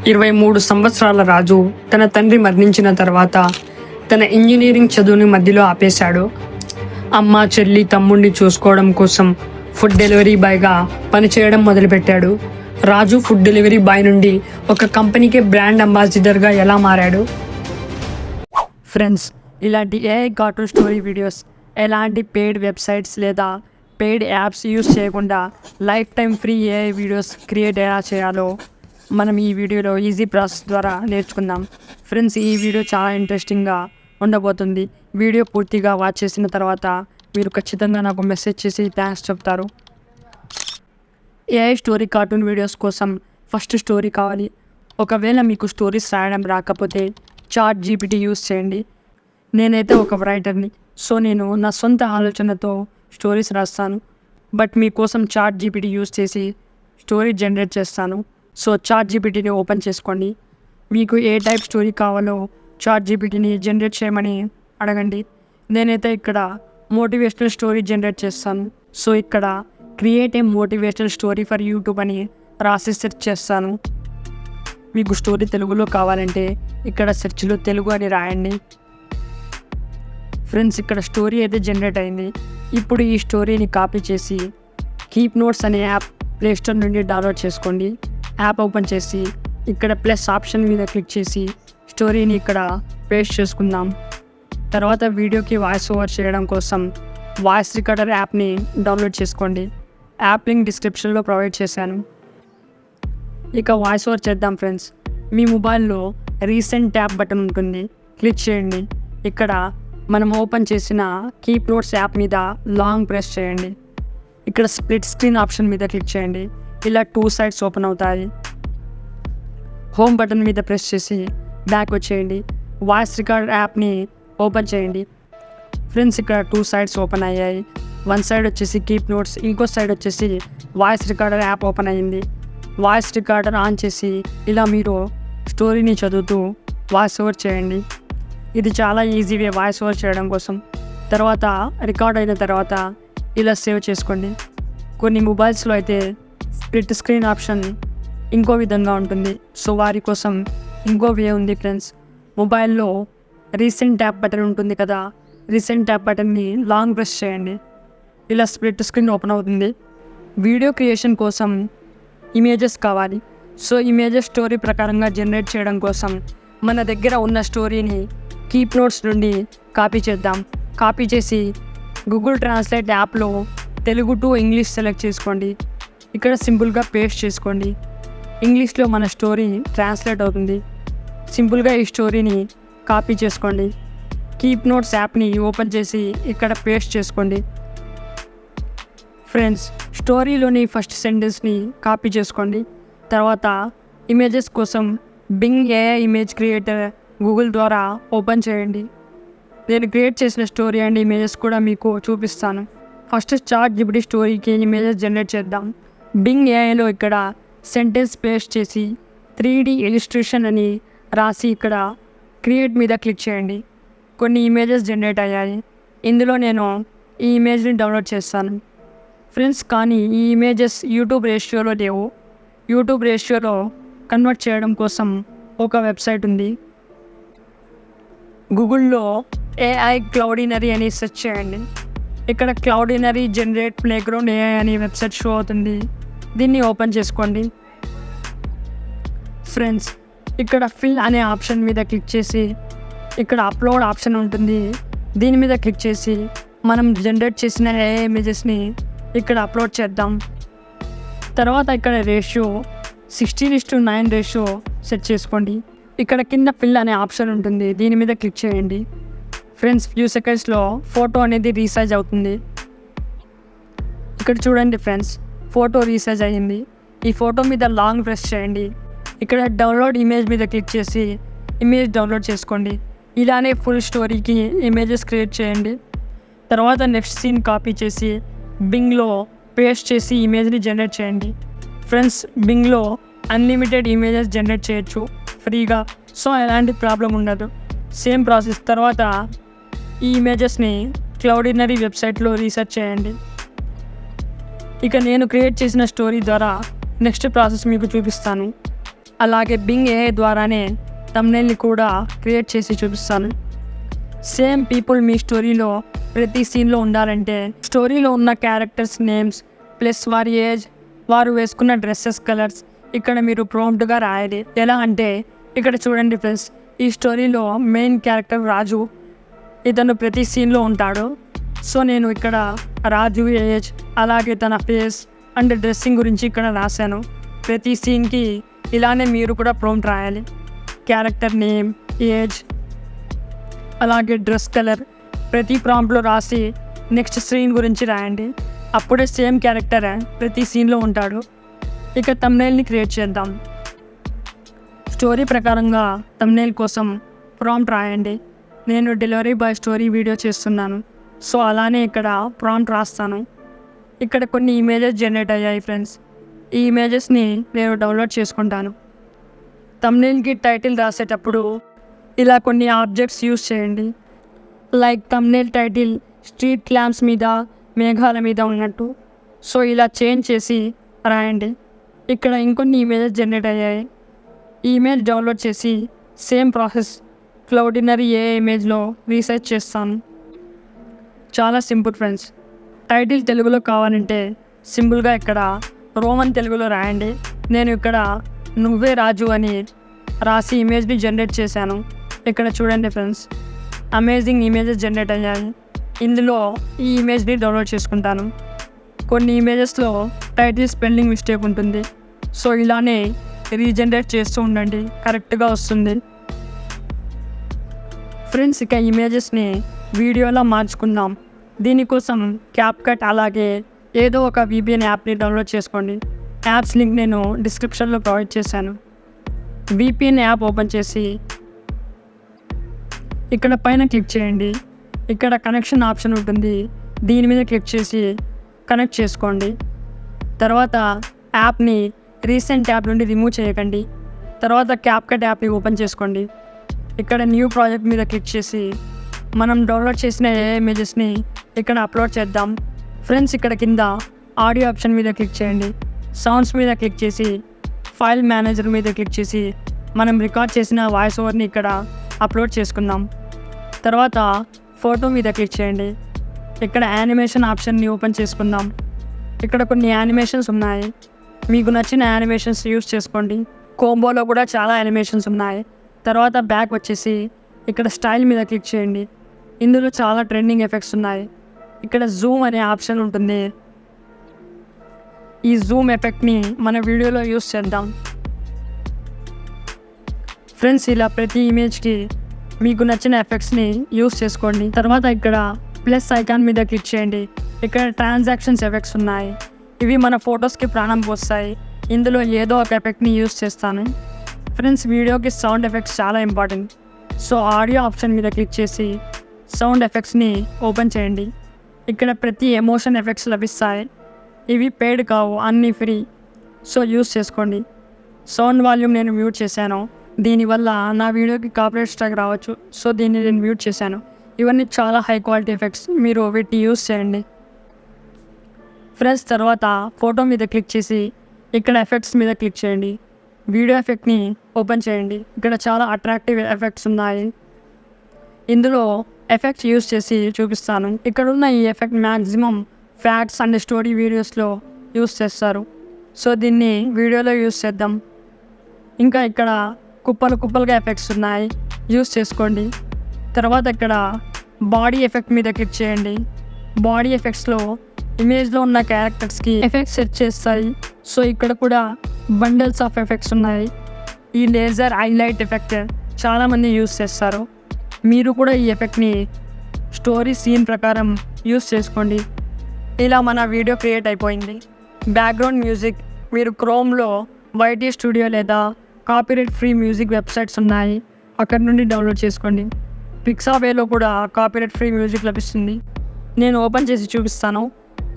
23 సంవత్సరాల రాజు తన తండ్రి మరణించిన తర్వాత తన ఇంజనీరింగ్ చదువుని మధ్యలో ఆపేశాడు. అమ్మ, చెల్లి, తమ్ముడిని చూసుకోవడం కోసం ఫుడ్ డెలివరీ బాయ్గా పనిచేయడం మొదలుపెట్టాడు. రాజు ఫుడ్ డెలివరీ బాయ్ నుండి ఒక కంపెనీకి బ్రాండ్ అంబాసిడర్గా ఎలా మారాడు? ఫ్రెండ్స్, ఇలాంటి ఏఐ కార్టూన్ స్టోరీ వీడియోస్ ఎలాంటి పెయిడ్ వెబ్సైట్స్ లేదా పెయిడ్ యాప్స్ యూస్ చేయకుండా life time free AI videos create ఎలా చేయాలో మనం ఈ వీడియోలో ఈజీ ప్రాసెస్ ద్వారా నేర్చుకుందాం. ఫ్రెండ్స్, ఈ వీడియో చాలా ఇంట్రెస్టింగ్గా ఉండబోతుంది. వీడియో పూర్తిగా వాచ్ చేసిన తర్వాత మీరు ఖచ్చితంగా నాకు మెసేజ్ చేసి థ్యాంక్స్ చెప్తారు. ఏఐ స్టోరీ కార్టూన్ వీడియోస్ కోసం ఫస్ట్ స్టోరీ కావాలి. ఒకవేళ మీకు స్టోరీస్ రాయడం రాకపోతే చాట్ జీపీటీ యూస్ చేయండి. నేనైతే ఒక రైటర్ని, సో నేను నా సొంత ఆలోచనతో స్టోరీస్ రాస్తాను. బట్ మీకోసం చాట్ జీపీటీ యూస్ చేసి స్టోరీ జనరేట్ చేస్తాను. సో చాట్ జీపీటీని ఓపెన్ చేసుకోండి. మీకు ఏ టైప్ స్టోరీ కావాలో చాట్ జీపీటీని జనరేట్ చేయమని అడగండి. నేనైతే ఇక్కడ మోటివేషనల్ స్టోరీ జనరేట్ చేస్తాను. సో ఇక్కడ create a motivational story for YouTube అని రాసి సెర్చ్ చేస్తాను. మీకు స్టోరీ తెలుగులో కావాలంటే ఇక్కడ సెర్చ్లో తెలుగు అని రాయండి. ఫ్రెండ్స్, ఇక్కడ స్టోరీ అయితే జనరేట్ అయింది. ఇప్పుడు ఈ స్టోరీని కాపీ చేసి కీప్ నోట్స్ అనే యాప్ ప్లేస్టోర్ నుండి డౌన్లోడ్ చేసుకోండి. యాప్ ఓపెన్ చేసి ఇక్కడ ప్లస్ ఆప్షన్ మీద క్లిక్ చేసి స్టోరీని ఇక్కడ పేస్ట్ చేసుకుందాం. తర్వాత వీడియోకి వాయిస్ ఓవర్ చేయడం కోసం వాయిస్ రికార్డర్ యాప్ని డౌన్లోడ్ చేసుకోండి. యాప్ లింక్ డిస్క్రిప్షన్లో ప్రొవైడ్ చేశాను. ఇక వాయిస్ ఓవర్ చేద్దాం. ఫ్రెండ్స్, మీ మొబైల్లో రీసెంట్ ట్యాబ్ బటన్ ఉంటుంది, క్లిక్ చేయండి. ఇక్కడ మనం ఓపెన్ చేసిన కీప్ నోట్స్ యాప్ మీద లాంగ్ ప్రెస్ చేయండి. ఇక్కడ స్ప్లిట్ స్క్రీన్ ఆప్షన్ మీద క్లిక్ చేయండి. ఇలా 2 సైడ్స్ ఓపెన్ అవుతాయి. హోమ్ బటన్ మీద ప్రెస్ చేసి బ్యాక్ వచ్చేయండి. వాయిస్ రికార్డ్ యాప్ని ఓపెన్ చేయండి. ఫ్రెండ్స్, ఇక్కడ 2 సైడ్స్ ఓపెన్ అయ్యాయి. 1 సైడ్ వచ్చేసి కీప్ నోట్స్, ఇంకో సైడ్ వచ్చేసి వాయిస్ రికార్డర్ యాప్ ఓపెన్ అయ్యింది. వాయిస్ రికార్డర్ ఆన్ చేసి ఇలా మీరు స్టోరీని చదువుతూ వాయిస్ ఓవర్ చేయండి. ఇది చాలా ఈజీ వే వాయిస్ ఓవర్ చేయడం కోసం. తర్వాత రికార్డ్ అయిన తర్వాత ఇలా సేవ్ చేసుకోండి. కొన్ని మొబైల్స్లో అయితే స్ప్లిట్ స్క్రీన్ ఆప్షన్ ఇంకో విధంగా ఉంటుంది. సో వారి కోసం ఇంకో వే ఉంది. ఫ్రెండ్స్, మొబైల్లో రీసెంట్ ట్యాబ్ బటన్ ఉంటుంది కదా, రీసెంట్ ట్యాబ్ బటన్ని లాంగ్ ప్రెస్ చేయండి. ఇలా స్ప్లిట్ స్క్రీన్ ఓపెన్ అవుతుంది. వీడియో క్రియేషన్ కోసం ఇమేజెస్ కావాలి. సో ఇమేజెస్ స్టోరీ ప్రకారంగా జనరేట్ చేయడం కోసం మన దగ్గర ఉన్న స్టోరీని కీప్ నోట్స్ నుండి కాపీ చేద్దాం. కాపీ చేసి గూగుల్ ట్రాన్స్లేట్ యాప్లో తెలుగు టు ఇంగ్లీష్ సెలెక్ట్ చేసుకోండి. ఇక్కడ సింపుల్గా పేస్ట్ చేసుకోండి. ఇంగ్లీష్లో మన స్టోరీ ట్రాన్స్లేట్ అవుతుంది. సింపుల్గా ఈ స్టోరీని కాపీ చేసుకోండి. కీప్ నోట్స్ యాప్ని ఓపెన్ చేసి ఇక్కడ పేస్ట్ చేసుకోండి. ఫ్రెండ్స్, స్టోరీలోని ఫస్ట్ సెంటెన్స్ని కాపీ చేసుకోండి. తర్వాత ఇమేజెస్ కోసం Bing AI image creator Google ద్వారా ఓపెన్ చేయండి. నేను క్రియేట్ చేసిన స్టోరీ అండ్ ఇమేజెస్ కూడా మీకు చూపిస్తాను. ఫస్ట్ చాట్ జీపీటీ స్టోరీకి ఇమేజెస్ జనరేట్ చేద్దాం. బింగ్ ఏఐలో ఇక్కడ సెంటెన్స్ పేస్ట్ చేసి 3D ఇలిస్ట్రేషన్ అని రాసి ఇక్కడ క్రియేట్ మీద క్లిక్ చేయండి. కొన్ని ఇమేజెస్ జనరేట్ అయ్యాయి. ఇందులో నేను ఈ ఇమేజ్ని డౌన్లోడ్ చేస్తాను. ఫ్రెండ్స్, కానీ ఈ ఇమేజెస్ యూట్యూబ్ రేషియోలో లేవు. యూట్యూబ్ రేషియోలో కన్వర్ట్ చేయడం కోసం ఒక వెబ్సైట్ ఉంది. గూగుల్లో ఏఐ క్లౌడినరీ అని సెర్చ్ చేయండి. ఇక్కడ క్లౌడినరీ జనరేట్ ప్లేగ్రౌండ్ ఏఐ అని వెబ్సైట్ షో అవుతుంది. దీన్ని ఓపెన్ చేసుకోండి. ఫ్రెండ్స్, ఇక్కడ ఫిల్ అనే ఆప్షన్ మీద క్లిక్ చేసి ఇక్కడ అప్లోడ్ ఆప్షన్ ఉంటుంది. దీని మీద క్లిక్ చేసి మనం జనరేట్ చేసిన ఏఐ ఇమేజెస్ని ఇక్కడ అప్లోడ్ చేద్దాం. తర్వాత ఇక్కడ రేషియో 16:9 రేషియో సెట్ చేసుకోండి. ఇక్కడ కింద ఫిల్ అనే ఆప్షన్ ఉంటుంది. దీని మీద క్లిక్ చేయండి. ఫ్రెండ్స్, ఫ్యూ సెకండ్స్లో ఫోటో అనేది రీసైజ్ అవుతుంది. ఇక్కడ చూడండి ఫ్రెండ్స్, ఫోటో రీసైజ్ అయ్యింది. ఈ ఫోటో మీద లాంగ్ ప్రెస్ చేయండి. ఇక్కడ డౌన్లోడ్ ఇమేజ్ మీద క్లిక్ చేసి ఇమేజ్ డౌన్లోడ్ చేసుకోండి. ఇలానే ఫుల్ స్టోరీకి ఇమేజెస్ క్రియేట్ చేయండి. తర్వాత నెక్స్ట్ సీన్ కాపీ చేసి బింగ్లో పేస్ట్ చేసి ఇమేజ్ని జనరేట్ చేయండి. ఫ్రెండ్స్, బింగ్లో అన్లిమిటెడ్ ఇమేజెస్ జనరేట్ చేయొచ్చు ఫ్రీగా. సో ఎలాంటి ప్రాబ్లం ఉండదు. Same process. తర్వాత ఈ ఇమేజెస్ని క్లౌడినరీ వెబ్సైట్లో రీసెర్చ్ చేయండి. ఇక నేను క్రియేట్ చేసిన స్టోరీ ద్వారా నెక్స్ట్ ప్రాసెస్ మీకు చూపిస్తాను. అలాగే బింగ్ ఏఐ ద్వారానే థంబ్నెయిల్ని కూడా క్రియేట్ చేసి చూపిస్తాను. సేమ్ పీపుల్ మీ స్టోరీలో ప్రతి సీన్లో ఉండాలంటే స్టోరీలో ఉన్న క్యారెక్టర్స్ నేమ్స్ ప్లస్ వారి ఏజ్, వారు వేసుకున్న డ్రెస్సెస్ కలర్స్ ఇక్కడ మీరు ప్రాంప్ట్గా రాయాలి. ఎలా అంటే ఇక్కడ చూడండి ఫ్రెండ్స్, ఈ స్టోరీలో మెయిన్ క్యారెక్టర్ రాజు, ఇతను ప్రతి సీన్లో ఉంటాడు. సో నేను ఇక్కడ రాజు ఏజ్ అలాగే తన ఫేస్ అండ్ డ్రెస్సింగ్ గురించి ఇక్కడ రాశాను. ప్రతి సీన్కి ఇలానే మీరు కూడా ప్రాంప్ట్ రాయాలి. క్యారెక్టర్ నేమ్, ఏజ్ అలాగే డ్రెస్ కలర్ ప్రతి ప్రాంప్ట్లో రాసి నెక్స్ట్ సీన్ గురించి రాయండి. అప్పుడే సేమ్ క్యారెక్టర్ ప్రతి సీన్లో ఉంటాడు. ఇక థంబ్నెయిల్ని క్రియేట్ చేద్దాం. స్టోరీ ప్రకారంగా థంబ్నెయిల్ కోసం ప్రాంప్ట్ రాయండి. నేను డెలివరీ బాయ్ స్టోరీ వీడియో చేస్తున్నాను, సో అలానే ఇక్కడ ప్రాంప్ట్ రాస్తాను. ఇక్కడ కొన్ని ఇమేజెస్ జనరేట్ అయ్యాయి ఫ్రెండ్స్. ఈ ఇమేజెస్ని నేను డౌన్లోడ్ చేసుకుంటాను. థంబ్నెయిల్కి టైటిల్ రాసేటప్పుడు ఇలా కొన్ని ఆబ్జెక్ట్స్ యూస్ చేయండి. Like thumbnail title street lamps మీద మేఘాల మీద ఉన్నట్టు. సో ఇలా చేంజ్ చేసి రాయండి. ఇక్కడ ఇంకొన్ని ఇమేజెస్ జనరేట్ అయ్యాయి. ఈ ఇమేజ్ డౌన్లోడ్ చేసి సేమ్ ప్రాసెస్ క్లౌడినరీ ఏ ఇమేజ్లో రీసెర్చ్ చేస్తాను. చాలా సింపుల్ ఫ్రెండ్స్. టైటిల్ తెలుగులో కావాలంటే సింపుల్గా ఇక్కడ రోమన్ తెలుగులో రాయండి. నేను ఇక్కడ నువ్వే రాజు అని రాసి ఇమేజ్ని జనరేట్ చేశాను. ఇక్కడ చూడండి ఫ్రెండ్స్, అమేజింగ్ ఇమేజెస్ జనరేట్ అయ్యాయి. ఇందులో ఈ ఇమేజ్ని డౌన్లోడ్ చేసుకుంటాను. కొన్ని ఇమేజెస్లో టైటిల్ స్పెల్లింగ్ మిస్టేక్ ఉంటుంది. సో ఇలానే రీజనరేట్ చేస్తూ ఉండండి, కరెక్ట్గా వస్తుంది ఫ్రెండ్స్. ఇక ఇమేజెస్ని వీడియోలా మార్చుకుందాం. దీనికోసం క్యాప్కట్ అలాగే ఏదో ఒక VPN యాప్ని డౌన్లోడ్ చేసుకోండి. యాప్స్ లింక్ నేను డిస్క్రిప్షన్లో ప్రొవైడ్ చేశాను. VPN యాప్ ఓపెన్ చేసి ఇక్కడ పైన క్లిక్ చేయండి. ఇక్కడ కనెక్షన్ ఆప్షన్ ఉంటుంది, దీని మీద క్లిక్ చేసి కనెక్ట్ చేసుకోండి. తర్వాత యాప్ని రీసెంట్ యాప్ నుండి రిమూవ్ చేయకండి. తర్వాత క్యాప్కట్ యాప్ని ఓపెన్ చేసుకోండి. ఇక్కడ న్యూ ప్రాజెక్ట్ మీద క్లిక్ చేసి మనం డౌన్లోడ్ చేసిన ఏ ఇమేజెస్ని ఇక్కడ అప్లోడ్ చేద్దాం. ఫ్రెండ్స్ ఇక్కడ కింద ఆడియో ఆప్షన్ మీద క్లిక్ చేయండి. సౌండ్స్ మీద క్లిక్ చేసి ఫైల్ మేనేజర్ మీద క్లిక్ చేసి మనం రికార్డ్ చేసిన వాయిస్ ఓవర్ని ఇక్కడ అప్లోడ్ చేసుకుందాం. తర్వాత ఫోటో మీద క్లిక్ చేయండి. ఇక్కడ యానిమేషన్ ఆప్షన్ని ఓపెన్ చేసుకుందాం. ఇక్కడ కొన్ని యానిమేషన్స్ ఉన్నాయి, మీకు నచ్చిన యానిమేషన్స్ యూస్ చేసుకోండి. కోంబోలో కూడా చాలా యానిమేషన్స్ ఉన్నాయి. తర్వాత బ్యాక్ వచ్చేసి ఇక్కడ స్టైల్ మీద క్లిక్ చేయండి. ఇందులో చాలా ట్రెండింగ్ ఎఫెక్ట్స్ ఉన్నాయి. ఇక్కడ జూమ్ అనే ఆప్షన్ ఉంటుంది. ఈ జూమ్ ఎఫెక్ట్ని మన వీడియోలో యూస్ చేద్దాం. ఫ్రెండ్స్ ఇలా ప్రతి ఇమేజ్కి మీకు నచ్చిన ఎఫెక్ట్స్ని యూస్ చేసుకోండి. తర్వాత ఇక్కడ ప్లస్ ఐకాన్ మీద క్లిక్ చేయండి. ఇక్కడ ట్రాన్సాక్షన్స్ ఎఫెక్ట్స్ ఉన్నాయి. ఇవి మన ఫొటోస్కి ప్రాణం పోస్తాయి. ఇందులో ఏదో ఒక ఎఫెక్ట్ని యూస్ చేస్తాను. ఫ్రెండ్స్ వీడియోకి సౌండ్ ఎఫెక్ట్స్ చాలా ఇంపార్టెంట్. సో ఆడియో ఆప్షన్ మీద క్లిక్ చేసి సౌండ్ ఎఫెక్ట్స్ని ఓపెన్ చేయండి. ఇక్కడ ప్రతి ఎమోషన్ ఎఫెక్ట్స్ లభిస్తాయి. ఇవి పెయిడ్ కావు, అన్నీ ఫ్రీ. సో యూస్ చేసుకోండి. సౌండ్ వాల్యూమ్ నేను మ్యూట్ చేశాను, దీనివల్ల నా వీడియోకి కాపీరైట్ స్ట్రైక్ రావచ్చు. సో దీన్ని నేను మ్యూట్ చేశాను. ఇవన్నీ చాలా హై క్వాలిటీ ఎఫెక్ట్స్, మీరు వీటిని యూస్ చేయండి. ఫ్రెండ్స్ తర్వాత ఫోటో మీద క్లిక్ చేసి ఇక్కడ ఎఫెక్ట్స్ మీద క్లిక్ చేయండి. వీడియో ఎఫెక్ట్ని ఓపెన్ చేయండి. ఇక్కడ చాలా అట్రాక్టివ్ ఎఫెక్ట్స్ ఉన్నాయి. ఇందులో ఎఫెక్ట్స్ యూస్ చేసి చూపిస్తాను. ఇక్కడ ఉన్న ఈ effect maximum facts and story వీడియోస్లో యూస్ చేస్తారు. సో దీన్ని వీడియోలో యూస్ చేద్దాం. ఇంకా ఇక్కడ కుప్పలుగా ఎఫెక్ట్స్ ఉన్నాయి, యూస్ చేసుకోండి. తర్వాత ఇక్కడ బాడీ ఎఫెక్ట్ మీద క్లిక్ చేయండి. బాడీ ఎఫెక్ట్స్లో ఇమేజ్లో ఉన్న క్యారెక్టర్స్కి ఎఫెక్ట్స్ సెట్ చేస్తాయి. సో ఇక్కడ కూడా బండల్స్ ఆఫ్ ఎఫెక్ట్స్ ఉన్నాయి. ఈ లేజర్ హైలైట్ ఎఫెక్ట్ చాలామంది యూస్ చేస్తారు. మీరు కూడా ఈ ఎఫెక్ట్ని స్టోరీ సీన్ ప్రకారం యూస్ చేసుకోండి. ఇలా మన వీడియో క్రియేట్ అయిపోయింది. బ్యాక్గ్రౌండ్ మ్యూజిక్ మీరు క్రోమ్లో YT స్టూడియో లేదా కాపీరైట్ ఫ్రీ మ్యూజిక్ వెబ్సైట్స్ ఉన్నాయి, అక్కడ నుండి డౌన్లోడ్ చేసుకోండి. పిక్సావేలో కూడా కాపీరైట్ ఫ్రీ మ్యూజిక్ లభిస్తుంది. నేను ఓపెన్ చేసి చూపిస్తాను.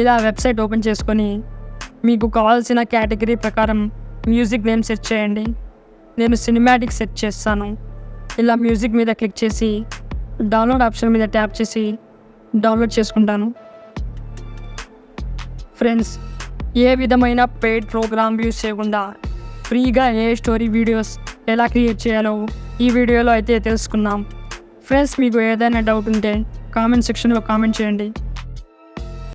ఇలా వెబ్సైట్ ఓపెన్ చేసుకొని మీకు కావాల్సిన కేటగిరీ ప్రకారం మ్యూజిక్ నేమ్ సెట్ చేయండి. నేను సినిమాటిక్ సెట్ చేస్తాను. ఇలా మ్యూజిక్ మీద క్లిక్ చేసి డౌన్లోడ్ ఆప్షన్ మీద ట్యాప్ చేసి డౌన్లోడ్ చేసుకుంటాను. ఫ్రెండ్స్ ఏ విధమైన పెయిడ్ ప్రోగ్రామ్ యూస్ చేయకుండా ఫ్రీగా ఏ స్టోరీ వీడియోస్ ఎలా క్రియేట్ చేయాలో ఈ వీడియోలో అయితే తెలుసుకుందాం. ఫ్రెండ్స్, మీకు ఏదైనా డౌట్ ఉంటే కామెంట్ సెక్షన్లో కామెంట్ చేయండి.